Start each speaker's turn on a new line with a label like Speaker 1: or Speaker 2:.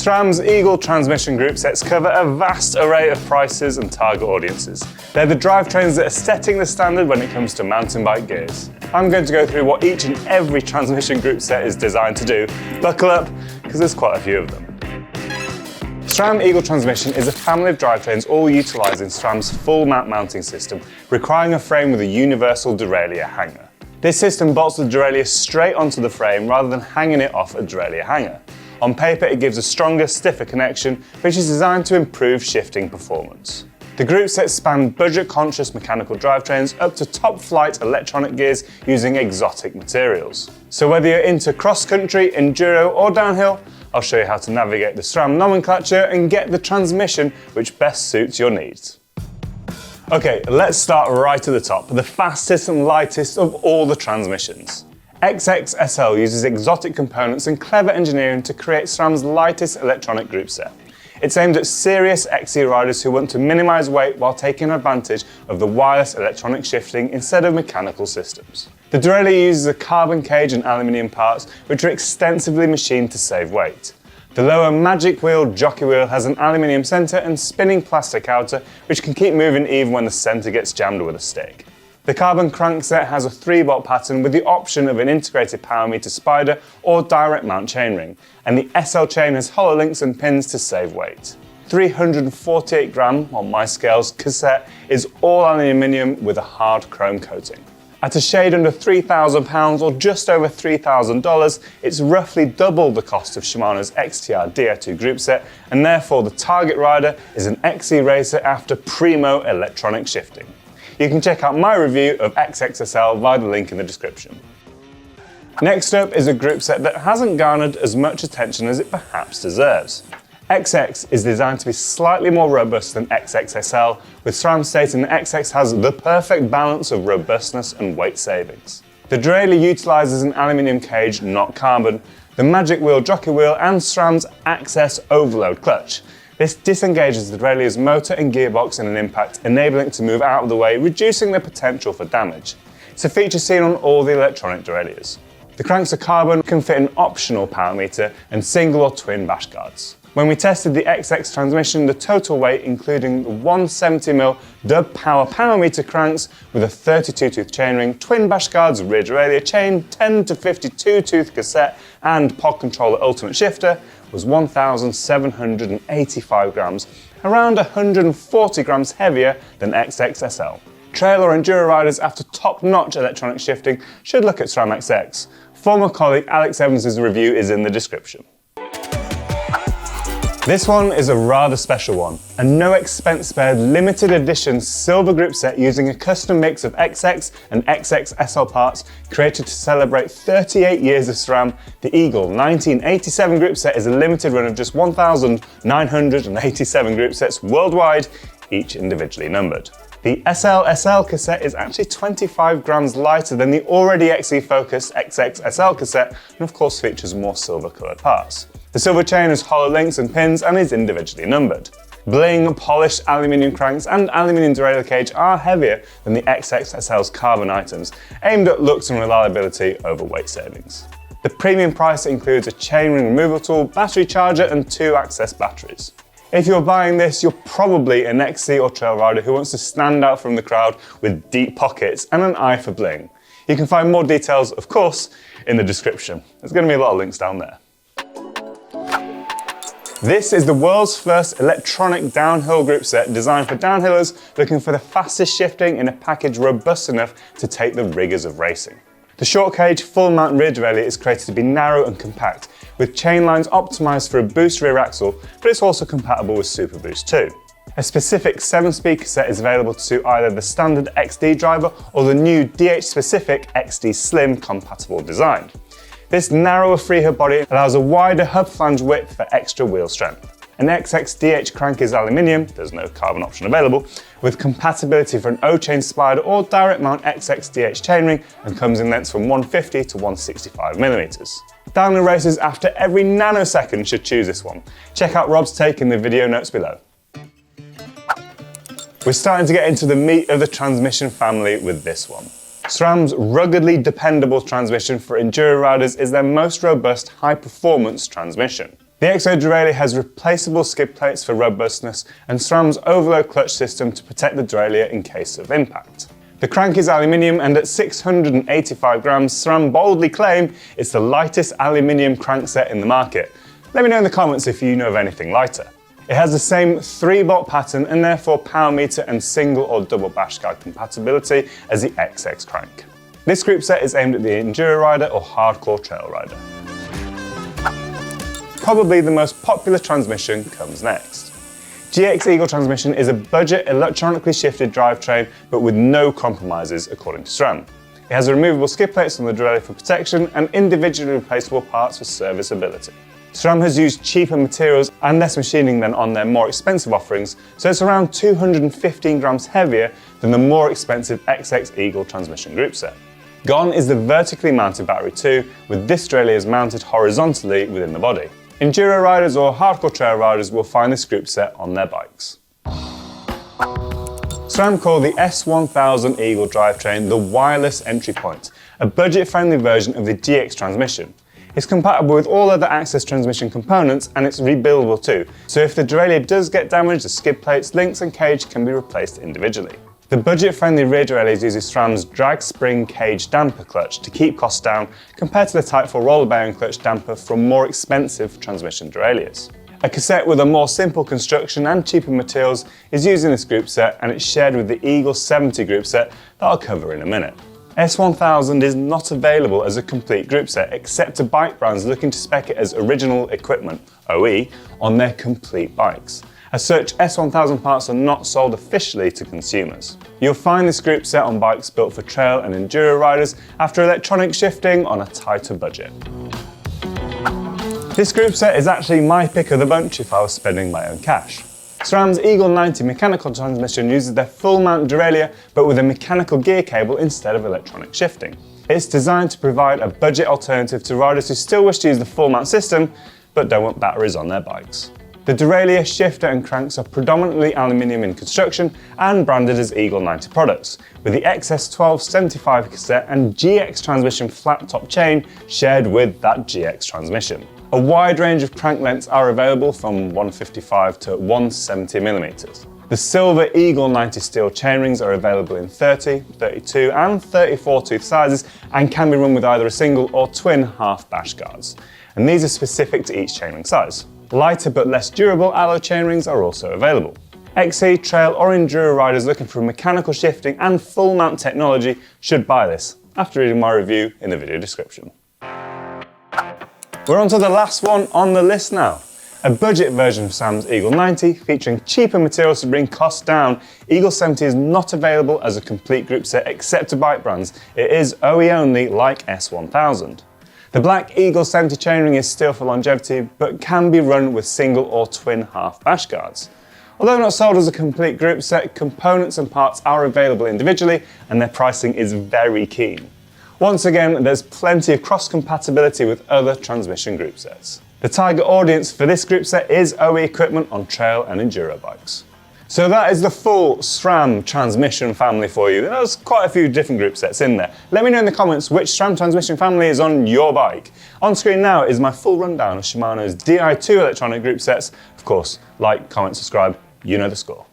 Speaker 1: SRAM's Eagle transmission group sets cover a vast array of prices and target audiences. They're the drivetrains that are setting the standard when it comes to mountain bike gears. I'm going to go through what each and every transmission group set is designed to do. Buckle up, because there's quite a few of them. SRAM Eagle transmission is a family of drivetrains all utilising SRAM's full map mounting system, requiring a frame with a universal derailleur hanger. This system bolts the derailleur straight onto the frame rather than hanging it off a derailleur hanger. On paper, it gives a stronger, stiffer connection, which is designed to improve shifting performance. The group sets span budget-conscious mechanical drivetrains up to top-flight electronic gears using exotic materials. So whether you're into cross-country, enduro or downhill, I'll show you how to navigate the SRAM nomenclature and get the transmission which best suits your needs. Okay, let's start right at the top, the fastest and lightest of all the transmissions. XX SL uses exotic components and clever engineering to create SRAM's lightest electronic group set. It's aimed at serious XC riders who want to minimise weight while taking advantage of the wireless electronic shifting instead of mechanical systems. The derailleur uses a carbon cage and aluminium parts which are extensively machined to save weight. The lower magic wheel jockey wheel has an aluminium centre and spinning plastic outer which can keep moving even when the centre gets jammed with a stick. The carbon crankset has a 3-bolt pattern with the option of an integrated power meter spider or direct mount chainring, and the SL chain has hollow links and pins to save weight. 348 gram on my scales cassette is all aluminium with a hard chrome coating. At a shade under £3,000 or just over $3,000, it's roughly double the cost of Shimano's XTR DR2 group set, and therefore the target rider is an XC racer after primo electronic shifting. You can check out my review of XX SL via the link in the description. Next up is a group set that hasn't garnered as much attention as it perhaps deserves. XX is designed to be slightly more robust than XX SL, with SRAM stating that XX has the perfect balance of robustness and weight savings. The derailleur utilises an aluminium cage, not carbon, the magic wheel jockey wheel and SRAM's AXS overload clutch. This disengages the derailleur's motor and gearbox in an impact, enabling it to move out of the way, reducing the potential for damage. It's a feature seen on all the electronic derailleurs. The cranks are carbon, can fit an optional power meter and single or twin bash guards. When we tested the XX transmission, the total weight, including the 170mm dub power meter cranks with a 32-tooth chainring, twin bash guards, rear derailleur chain, 10 to 52-tooth cassette and pod controller ultimate shifter, was 1,785 grams, around 140 grams heavier than XX SL. Trail or enduro riders after top-notch electronic shifting should look at SRAM XX. Former colleague Alex Evans' review is in the description. This one is a rather special one, a no expense spared limited edition silver group set using a custom mix of XX and XX SL parts created to celebrate 38 years of SRAM. The Eagle 1987 group set is a limited run of just 1,987 group sets worldwide, each individually numbered. The SL cassette is actually 25 grams lighter than the already XE focused XX SL cassette and of course features more silver coloured parts. The silver chain has hollow links and pins and is individually numbered. BLING, polished aluminium cranks and aluminium derailleur cage are heavier than the XX SL's carbon items, aimed at looks and reliability over weight savings. The premium price includes a chainring removal tool, battery charger and 2 access batteries. If you're buying this, you're probably an XC or trail rider who wants to stand out from the crowd with deep pockets and an eye for bling. You can find more details, of course, in the description. There's going to be a lot of links down there. This is the world's first electronic downhill group set designed for downhillers looking for the fastest shifting in a package robust enough to take the rigours of racing. The short cage full mount rear derailleur is created to be narrow and compact, with chain lines optimised for a boost rear axle, but it's also compatible with Super Boost too. A specific 7-speed cassette is available to suit either the standard XD driver or the new DH-specific XD Slim compatible design. This narrower freehub body allows a wider hub flange width for extra wheel strength. An XX DH crank is aluminium, there's no carbon option available, with compatibility for an O-chain spider or direct mount XX DH chainring and comes in lengths from 150 to 165mm. Downhill racers after every nanosecond should choose this one. Check out Rob's take in the video notes below. We're starting to get into the meat of the transmission family with this one. SRAM's ruggedly dependable transmission for enduro riders is their most robust high-performance transmission. The X0 derailleur has replaceable skid plates for robustness and SRAM's overload clutch system to protect the derailleur in case of impact. The crank is aluminium, and at 685 grams, SRAM boldly claim it's the lightest aluminium crankset in the market. Let me know in the comments if you know of anything lighter. It has the same 3-bolt pattern and therefore power meter and single or double bash guide compatibility as the XX crank. This group set is aimed at the enduro rider or hardcore trail rider. Probably the most popular transmission comes next. GX Eagle transmission is a budget electronically shifted drivetrain, but with no compromises according to SRAM. It has removable skid plates on the derailleur for protection and individually replaceable parts for serviceability. SRAM has used cheaper materials and less machining than on their more expensive offerings, so it's around 215 grams heavier than the more expensive XX Eagle transmission group set. Gone is the vertically mounted battery too, with this derailleur mounted horizontally within the body. Enduro riders or hardcore trail riders will find this group set on their bikes. SRAM call the S1000 Eagle drivetrain the wireless entry point, a budget-friendly version of the GX transmission. It's compatible with all other AXS transmission components, and it's rebuildable too, so if the derailleur does get damaged, the skid plates, links and cage can be replaced individually. The budget-friendly rear derailleur uses SRAM's drag spring cage damper clutch to keep costs down compared to the Type 4 roller bearing clutch damper from more expensive transmission derailleurs. A cassette with a more simple construction and cheaper materials is used in this group set, and it's shared with the Eagle 70 group set that I'll cover in a minute. S1000 is not available as a complete group set except to bike brands looking to spec it as original equipment, OE, on their complete bikes. As such, S1000 parts are not sold officially to consumers. You'll find this group set on bikes built for trail and enduro riders after electronic shifting on a tighter budget. This group set is actually my pick of the bunch if I was spending my own cash. SRAM's Eagle 90 mechanical transmission uses their full mount derailleur but with a mechanical gear cable instead of electronic shifting. It's designed to provide a budget alternative to riders who still wish to use the full mount system but don't want batteries on their bikes. The derailleur, shifter and cranks are predominantly aluminium in construction and branded as Eagle 90 products, with the XS1275 cassette and GX transmission flat top chain shared with that GX transmission. A wide range of crank lengths are available from 155 to 170mm. The silver Eagle 90 steel chainrings are available in 30, 32 and 34 tooth sizes and can be run with either a single or twin half bash guards, and these are specific to each chainring size. Lighter but less durable alloy chainrings are also available. XC, trail or enduro riders looking for mechanical shifting and full mount technology should buy this, after reading my review in the video description. We're on to the last one on the list now. A budget version of SRAM's Eagle 90 featuring cheaper materials to bring costs down. Eagle 70 is not available as a complete group set except to bike brands. It is OE only like S1000. The black Eagle 70 chainring is steel for longevity, but can be run with single or twin half bash guards. Although not sold as a complete group set, components and parts are available individually and their pricing is very keen. Once again, there's plenty of cross-compatibility with other transmission group sets. The target audience for this group set is OE equipment on trail and enduro bikes. So that is the full SRAM transmission family for you. There's quite a few different group sets in there. Let me know in the comments which SRAM transmission family is on your bike. On screen now is my full rundown of Shimano's Di2 electronic group sets. Of course, like, comment, subscribe, you know the score.